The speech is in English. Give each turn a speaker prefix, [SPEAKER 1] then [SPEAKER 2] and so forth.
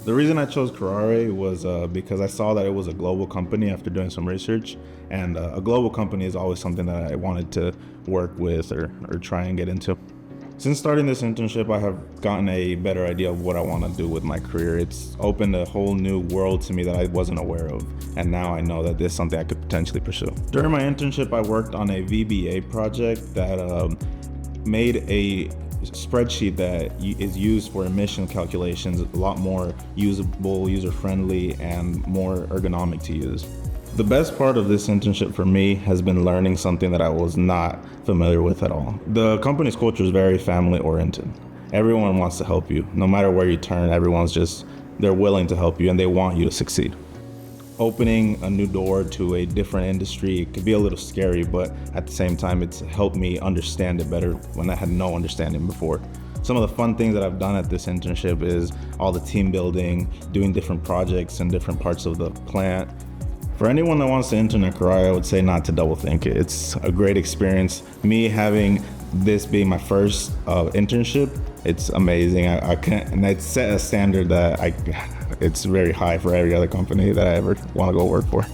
[SPEAKER 1] The reason I chose Kuraray was because I saw that it was a global company after doing some research, and a global company is always something that I wanted to work with or try and get into. Since starting this internship, I have gotten a better idea of what I want to do with my career. It's opened a whole new world to me that I wasn't aware of, and now I know that this is something I could potentially pursue. During my internship, I worked on a VBA project that made a spreadsheet that is used for emission calculations a lot more usable, user-friendly, and more ergonomic to use. The best part of this internship for me has been learning something that I was not familiar with at all. The company's culture is very family-oriented. Everyone wants to help you. No matter where you turn, they're willing to help you and they want you to succeed. Opening a new door to a different industry, it could be a little scary, but at the same time, it's helped me understand it better when I had no understanding before. Some of the fun things that I've done at this internship is all the team building, doing different projects in different parts of the plant. For anyone that wants to intern at Kuraray, I would say not to double think it. It's a great experience. Me having this being my first internship, it's amazing. I can't, and it set a standard that it's very high for every other company that I ever want to go work for.